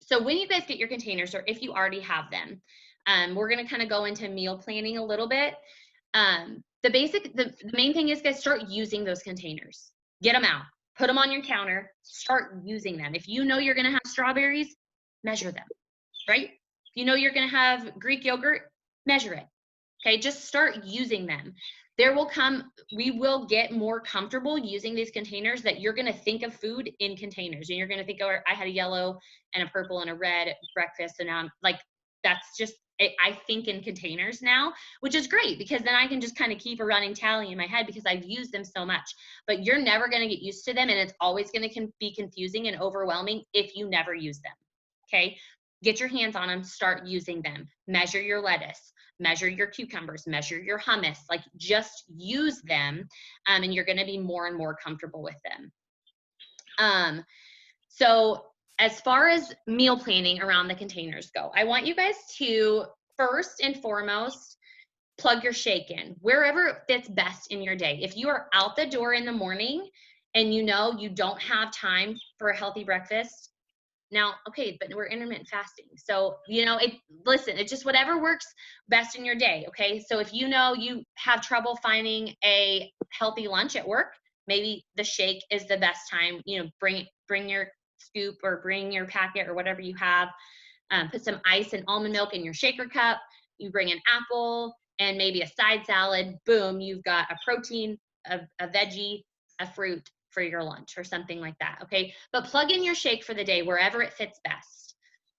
So when you guys get your containers, or if you already have them, we're going to kind of go into meal planning a little bit. The main thing is, guys, start using those containers. Get them out. Put them on your counter. Start using them. If you know you're going to have strawberries, measure them, right? If you know you're going to have Greek yogurt, measure it. Okay, just start using them. We will get more comfortable using these containers, that you're going to think of food in containers, and you're going to think, oh, I had a yellow and a purple and a red breakfast. And now I'm like, that's just, I think in containers now, which is great, because then I can just kind of keep a running tally in my head because I've used them so much. But you're never going to get used to them, and it's always going to be confusing and overwhelming if you never use them. Okay, get your hands on them, start using them. Measure your lettuce, measure your cucumbers, measure your hummus, like just use them, and you're going to be more and more comfortable with them. So as far as meal planning around the containers go, I want you guys to first and foremost plug your shake in wherever it fits best in your day. If you are out the door in the morning and you know you don't have time for a healthy breakfast, now, okay, but we're intermittent fasting. So, you know, it's just whatever works best in your day, okay? So if you know you have trouble finding a healthy lunch at work, maybe the shake is the best time. You know, bring your scoop or bring your packet or whatever you have. Put some ice and almond milk in your shaker cup. You bring an apple and maybe a side salad. Boom, you've got a protein, a veggie, a fruit for your lunch or something like that, okay? But plug in your shake for the day wherever it fits best.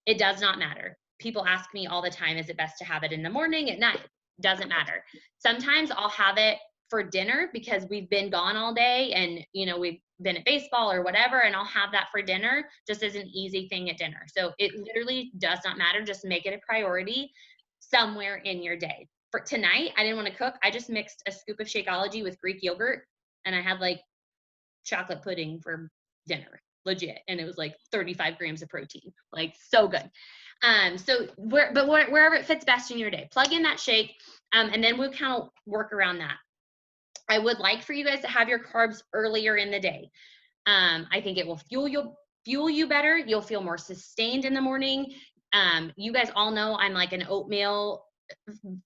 It does not matter. People ask me all the time, is it best to have it in the morning, at night? Doesn't matter. Sometimes I'll have it for dinner because we've been gone all day and, you know, we've been at baseball or whatever, and I'll have that for dinner just as an easy thing at dinner. So it literally does not matter. Just make it a priority somewhere in your day. For tonight, I didn't want to cook. I just mixed a scoop of Shakeology with Greek yogurt, and I had like chocolate pudding for dinner, legit, and it was like 35 grams of protein, like so good. Wherever it fits best in your day, plug in that shake, and then we'll kind of work around that. I would like for you guys to have your carbs earlier in the day. I think it will fuel you better. You'll feel more sustained in the morning. You guys all know I'm like an oatmeal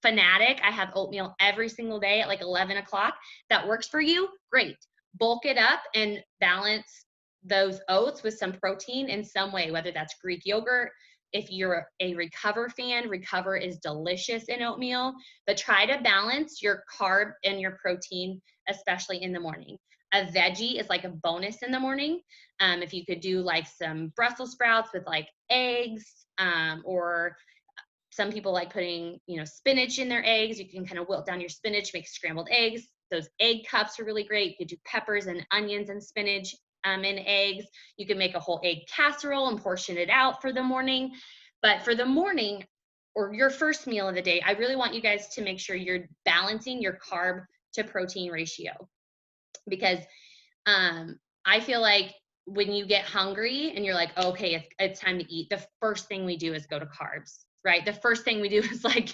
fanatic. I have oatmeal every single day at like 11 o'clock. That works for you? Great. Bulk it up and balance those oats with some protein in some way, whether that's Greek yogurt. If you're a Recover fan, Recover is delicious in oatmeal, but try to balance your carb and your protein, especially in the morning. A veggie is like a bonus in the morning. If you could do like some Brussels sprouts with like eggs, or some people like putting, you know, spinach in their eggs. You can kind of wilt down your spinach, make scrambled eggs. Those egg cups are really great. You could do peppers and onions and spinach in eggs. You can make a whole egg casserole and portion it out for the morning. But for the morning or your first meal of the day, I really want you guys to make sure you're balancing your carb to protein ratio, because I feel like when you get hungry and you're like, okay, it's time to eat, the first thing we do is go to carbs, right? The first thing we do is like,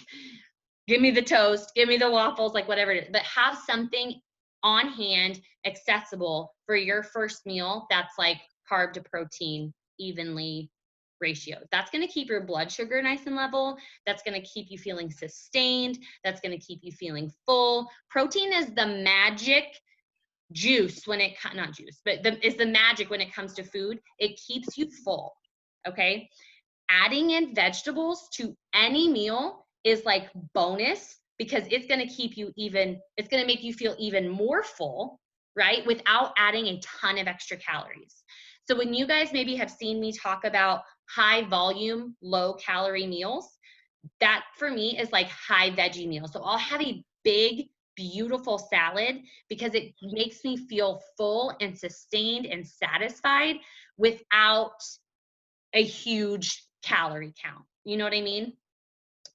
give me the toast, give me the waffles, like whatever it is, but have something on hand, accessible for your first meal that's like carb to protein evenly ratio. That's going to keep your blood sugar nice and level. That's going to keep you feeling sustained. That's going to keep you feeling full. Protein is the magic juice when it, not juice, but is the magic when it comes to food. It keeps you full, okay? Adding in vegetables to any meal is like bonus, because it's going to keep you even, it's going to make you feel even more full, right? Without adding a ton of extra calories. So when you guys maybe have seen me talk about high volume, low calorie meals, that for me is like high veggie meal. So I'll have a big, beautiful salad because it makes me feel full and sustained and satisfied without a huge calorie count. You know what I mean?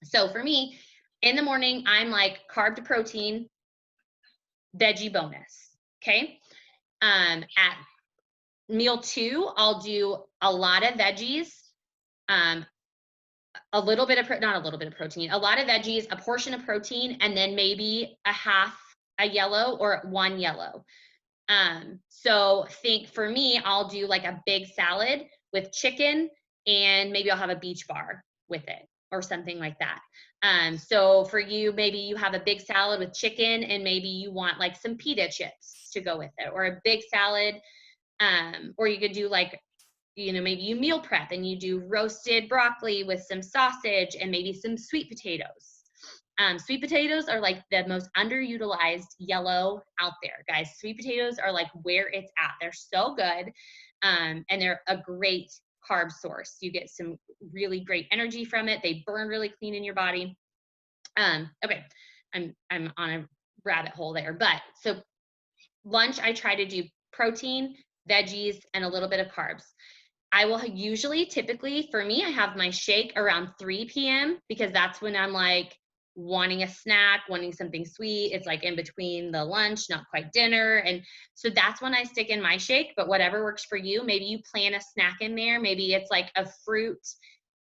So for me, in the morning, I'm like carb to protein, veggie bonus. Okay. At meal 2, I'll do a lot of veggies, a little bit of, not a little bit of protein, a lot of veggies, a portion of protein, and then maybe a half a yellow or 1 yellow. So think for me, I'll do like a big salad with chicken, and maybe I'll have a beach bar with it or something like that. So for you, maybe you have a big salad with chicken and maybe you want like some pita chips to go with it, or a big salad. Or you could do like, you know, maybe you meal prep and you do roasted broccoli with some sausage and maybe some sweet potatoes. Sweet potatoes are like the most underutilized yellow out there, guys. Sweet potatoes are like where it's at. They're so good. And they're a great carb source. You get some really great energy from it. They burn really clean in your body. Okay, I'm on a rabbit hole there. But so lunch, I try to do protein, veggies, and a little bit of carbs. I will usually, typically for me, I have my shake around 3 p.m. because that's when I'm like wanting a snack, wanting something sweet. It's like in between the lunch, not quite dinner. And so that's when I stick in my shake, but whatever works for you. Maybe you plan a snack in there. Maybe it's like a fruit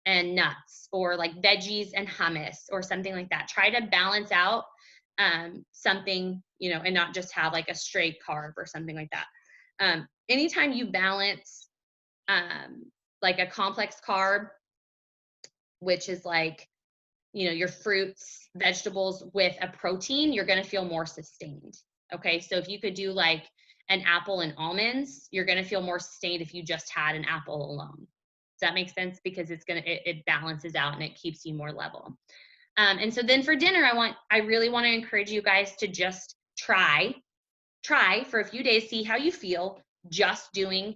and nuts, or like veggies and hummus or something like that. Try to balance out something, you know, and not just have like a straight carb or something like that. Anytime you balance like a complex carb, which is like, you know, your fruits, vegetables with a protein, you're going to feel more sustained. Okay. So if you could do like an apple and almonds, you're going to feel more sustained if you just had an apple alone. Does that make sense? Because it's going to, it balances out and it keeps you more level. And so then for dinner, I really want to encourage you guys to just try for a few days, see how you feel just doing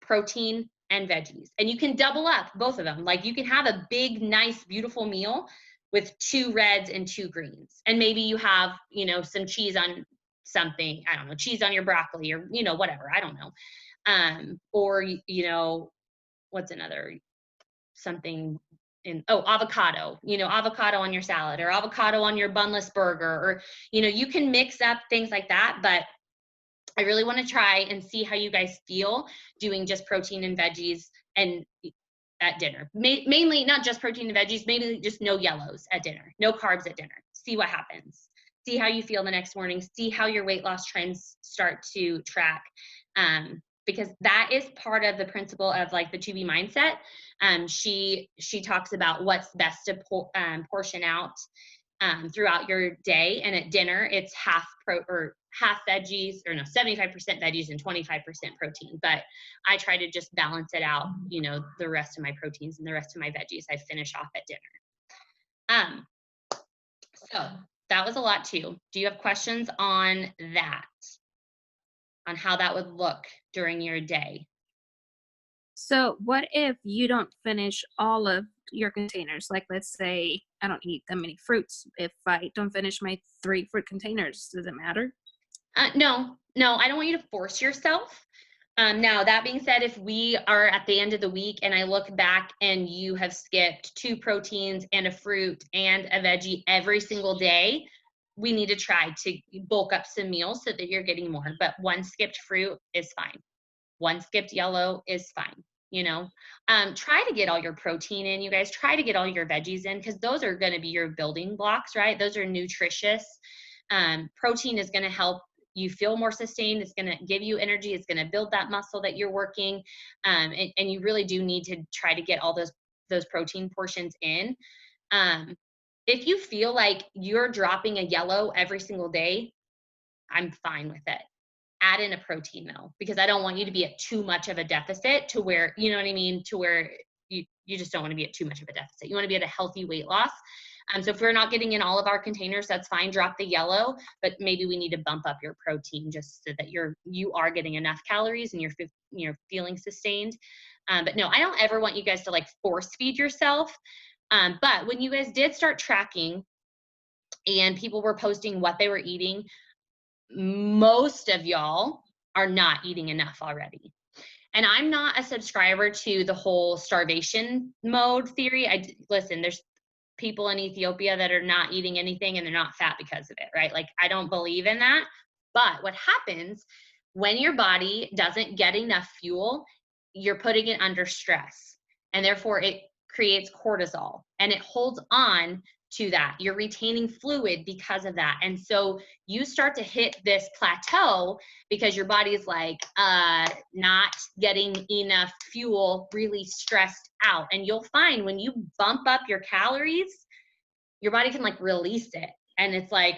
protein and veggies. And you can double up both of them. Like you can have a big, nice, beautiful meal with 2 reds and 2 greens. And maybe you have, you know, some cheese on something, I don't know, cheese on your broccoli, or, you know, whatever, I don't know. Or, you know, what's another, something in, avocado, you know, avocado on your salad, or avocado on your bunless burger, or, you know, you can mix up things like that. But I really want to try and see how you guys feel doing just protein and veggies and at dinner. Mainly not just protein and veggies, maybe just no yellows at dinner, no carbs at dinner. See what happens. See how you feel the next morning. See how your weight loss trends start to track. Because that is part of the principle of like the 2B mindset. She talks about what's best to portion out throughout your day. And at dinner, it's half veggies, or no, 75% veggies and 25% protein. But I try to just balance it out, you know, the rest of my proteins and the rest of my veggies I finish off at dinner. So that was a lot too. Do you have questions on that? On how that would look during your day? So what if you don't finish all of your containers? Like, let's say I don't eat that many fruits. If I don't finish my 3 fruit containers, does it matter? No, I don't want you to force yourself. Now, that being said, if we are at the end of the week and I look back and you have skipped 2 proteins and a fruit and a veggie every single day, we need to try to bulk up some meals so that you're getting more. But 1 skipped fruit is fine. one skipped yellow is fine. You know, try to get all your protein in, you guys. Try to get all your veggies in, because those are going to be your building blocks, right? Those are nutritious. Protein is going to help you feel more sustained. It's going to give you energy. It's going to build that muscle that you're working. And you really do need to try to get all those protein portions in. If you feel like you're dropping a yellow every single day, I'm fine with it. Add in a protein though, because I don't want you to be at too much of a deficit to where, you know what I mean, to where you just don't want to be at too much of a deficit. You want to be at a healthy weight loss. So if we're not getting in all of our containers, that's fine. Drop the yellow, but maybe we need to bump up your protein just so that you are getting enough calories and you're feeling sustained. But no, I don't ever want you guys to like force feed yourself. But when you guys did start tracking and people were posting what they were eating, most of y'all are not eating enough already. And I'm not a subscriber to the whole starvation mode theory. Listen, there's people in Ethiopia that are not eating anything and they're not fat because of it, right? Like, I don't believe in that. But what happens when your body doesn't get enough fuel, you're putting it under stress, and therefore it creates cortisol and it holds on to that. You're retaining fluid because of that. And so you start to hit this plateau because your body is like not getting enough fuel, really stressed out. And you'll find when you bump up your calories, your body can like release it. And it's like,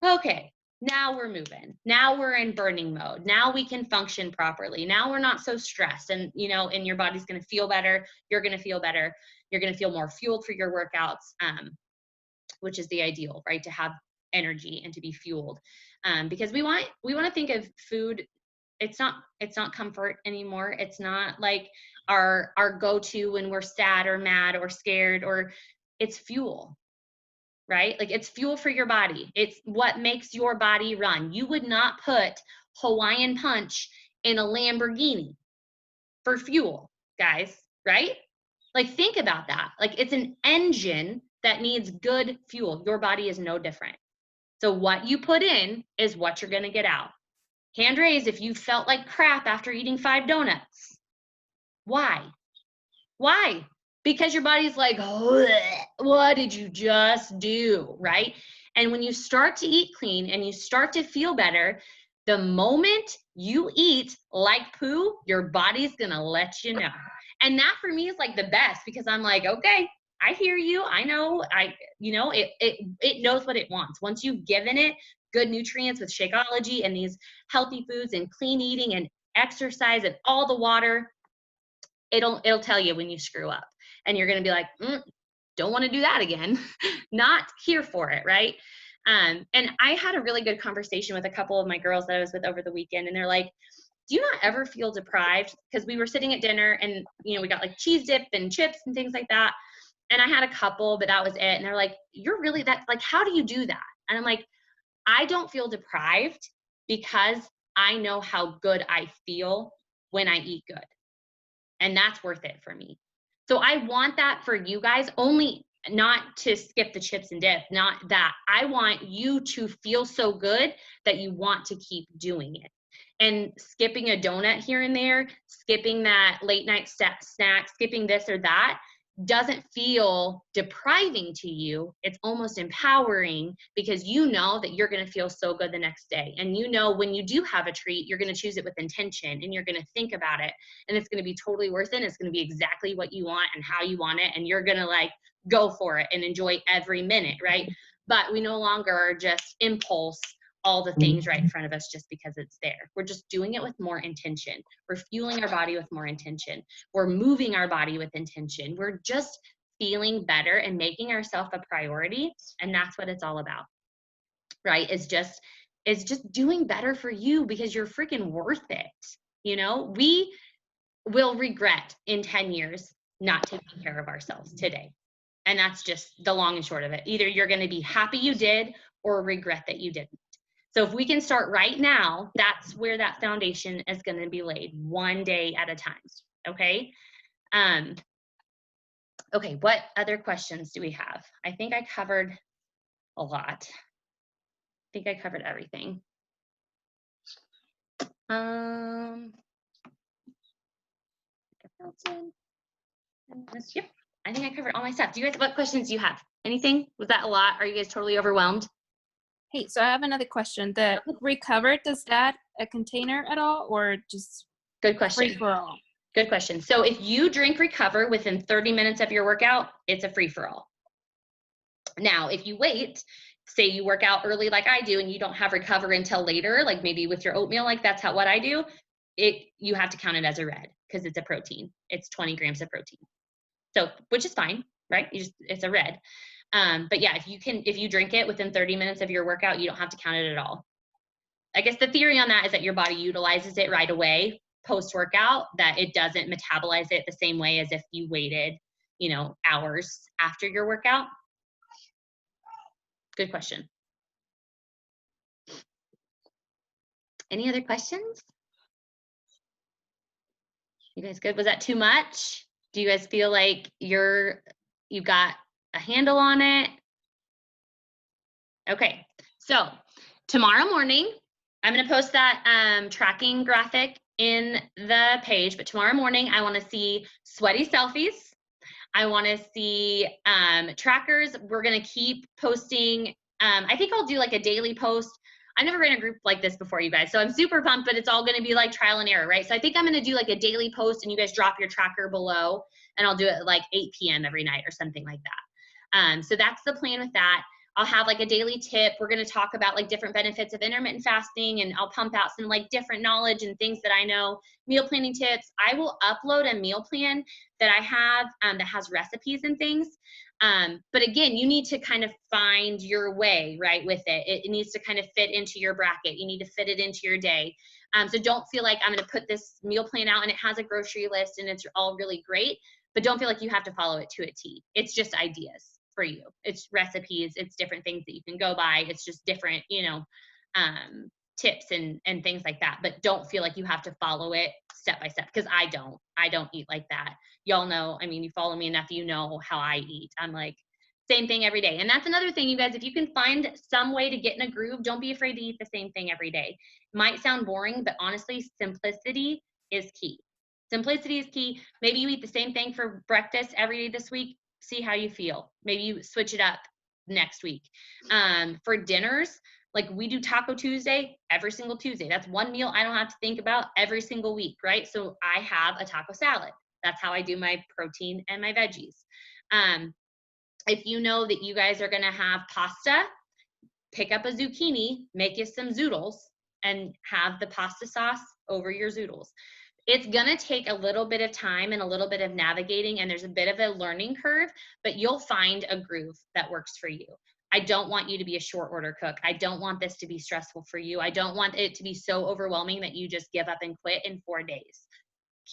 okay, now we're moving. Now we're in burning mode. Now we can function properly. Now we're not so stressed. And, you know, and your body's going to feel better. You're going to feel better. You're going to feel more fueled for your workouts. Which is the ideal, right? To have energy and to be fueled. Because we want to think of food. It's not comfort anymore. It's not like our go-to when we're sad or mad or scared, or it's fuel, right? Like, it's fuel for your body. It's what makes your body run. You would not put Hawaiian Punch in a Lamborghini for fuel, guys, right? Like, think about that. Like, it's an engine that needs good fuel. Your body is no different. So what you put in is what you're going to get out. Hand raise if you felt like crap after eating 5 donuts. Why? Why? Because your body's like, what did you just do, right? And when you start to eat clean and you start to feel better, the moment you eat like poo, your body's going to let you know. And that for me is like the best, because I'm like, okay, I hear you. I know, it knows what it wants. Once you've given it good nutrients with Shakeology and these healthy foods and clean eating and exercise and all the water, it'll tell you when you screw up, and you're going to be like, don't want to do that again. Not here for it, right? And I had a really good conversation with a couple of my girls that I was with over the weekend, and they're like, do you not ever feel deprived? Because we were sitting at dinner and, you know, we got like cheese dip and chips and things like that. And I had a couple, but that was it. And they're like, you're really that, like, how do you do that? And I'm like, I don't feel deprived because I know how good I feel when I eat good. And that's worth it for me. So I want that for you guys, only not to skip the chips and dip, not that. I want you to feel so good that you want to keep doing it. And skipping a donut here and there, skipping that late night snack, skipping this or that, doesn't feel depriving to you. It's almost empowering, because you know that you're going to feel so good the next day. And you know, when you do have a treat, you're going to choose it with intention, and you're going to think about it, and it's going to be totally worth it. It's going to be exactly what you want and how you want it. And you're going to like go for it and enjoy every minute, right? But we no longer are just impulse all the things right in front of us just because it's there. We're just doing it with more intention. We're fueling our body with more intention. We're moving our body with intention. We're just feeling better and making ourselves a priority. And that's what it's all about, right? It's just doing better for you, because you're freaking worth it. You know, we will regret in 10 years not taking care of ourselves today. And that's just the long and short of it. Either you're going to be happy you did or regret that you didn't. So if we can start right now, that's where that foundation is going to be laid, one day at a time. Okay. Okay. What other questions do we have? I think I covered a lot. I think I covered everything. Johnson. Yep, I think I covered all my stuff. Do you guys, what questions do you have? Anything? Was that a lot? Are you guys totally overwhelmed? Hey, so I have another question. The Recover, does that a container at all, or just Good question. free for all? Good question. So if you drink Recover within 30 minutes of your workout, it's a free-for-all. Now, if you wait, say you work out early like I do and you don't have Recover until later, like maybe with your oatmeal, like that's what I do, you have to count it as a red because it's a protein. It's 20 grams of protein. So, which is fine, right? It's a red. But yeah, if you drink it within 30 minutes of your workout, you don't have to count it at all. I guess the theory on that is that your body utilizes it right away post-workout, that it doesn't metabolize it the same way as if you waited, hours after your workout. Good question. Any other questions? You guys good? Was that too much? Do you guys feel like you got a handle on it? Okay, so tomorrow morning, I'm going to post that tracking graphic in the page, but tomorrow morning, I want to see sweaty selfies. I want to see trackers. We're going to keep posting. I think I'll do like a daily post. I've never ran a group like this before, you guys, so I'm super pumped, but it's all going to be like trial and error, right? So I think I'm going to do like a daily post, and you guys drop your tracker below, and I'll do it at like 8 p.m. every night or something like that. So that's the plan with that. I'll have like a daily tip. We're going to talk about like different benefits of intermittent fasting, and I'll pump out some like different knowledge and things that I know, meal planning tips. I will upload a meal plan that I have that has recipes and things. But again, you need to kind of find your way, right, with it. It needs to kind of fit into your bracket. You need to fit it into your day. So don't feel like I'm going to put this meal plan out and it has a grocery list and it's all really great, but don't feel like you have to follow it to a T. It's just ideas for you. It's recipes. It's different things that you can go by. It's just different, tips and things like that. But don't feel like you have to follow it step by step, because I don't eat like that. Y'all know, I mean, you follow me enough, you know how I eat. I'm like, same thing every day. And that's another thing, you guys, if you can find some way to get in a groove, don't be afraid to eat the same thing every day. It might sound boring, but honestly, simplicity is key. Simplicity is key. Maybe you eat the same thing for breakfast every day this week. See how you feel. Maybe you switch it up next week. For dinners, like we do Taco Tuesday every single Tuesday. That's one meal I don't have to think about every single week, right? So I have a taco salad. That's how I do my protein and my veggies. If you know that you guys are going to have pasta, pick up a zucchini, make you some zoodles, and have the pasta sauce over your zoodles. It's going to take a little bit of time and a little bit of navigating, and there's a bit of a learning curve, but you'll find a groove that works for you. I don't want you to be a short order cook. I don't want this to be stressful for you. I don't want it to be so overwhelming that you just give up and quit in 4 days.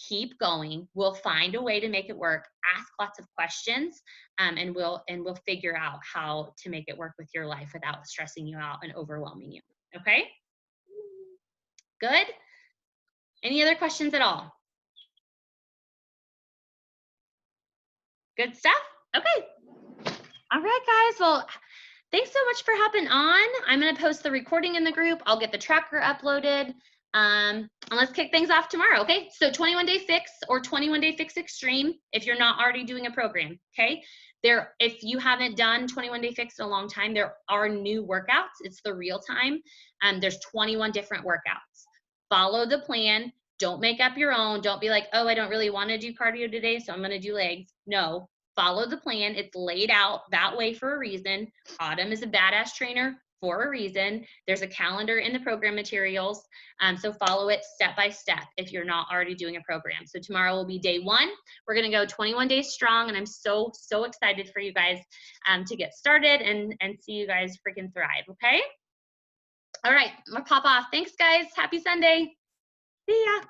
Keep going. We'll find a way to make it work. Ask lots of questions, and we'll figure out how to make it work with your life without stressing you out and overwhelming you. Okay? Good? Any other questions at all? Good stuff? Okay. All right, guys. Well, thanks so much for hopping on. I'm going to post the recording in the group. I'll get the tracker uploaded. And let's kick things off tomorrow, okay? So 21-day fix or 21-day fix extreme if you're not already doing a program, okay? If you haven't done 21-day fix in a long time, there are new workouts. It's the real time. There's 21 different workouts. Follow the plan. Don't make up your own. Don't be like, oh, I don't really want to do cardio today, so I'm going to do legs. No, follow the plan. It's laid out that way for a reason. Autumn is a badass trainer for a reason. There's a calendar in the program materials. So follow it step by step if you're not already doing a program. So tomorrow will be day 1. We're going to go 21 days strong, and I'm so excited for you guys to get started and see you guys freaking thrive, okay? All right, I'm going to pop off. Thanks, guys. Happy Sunday. See ya.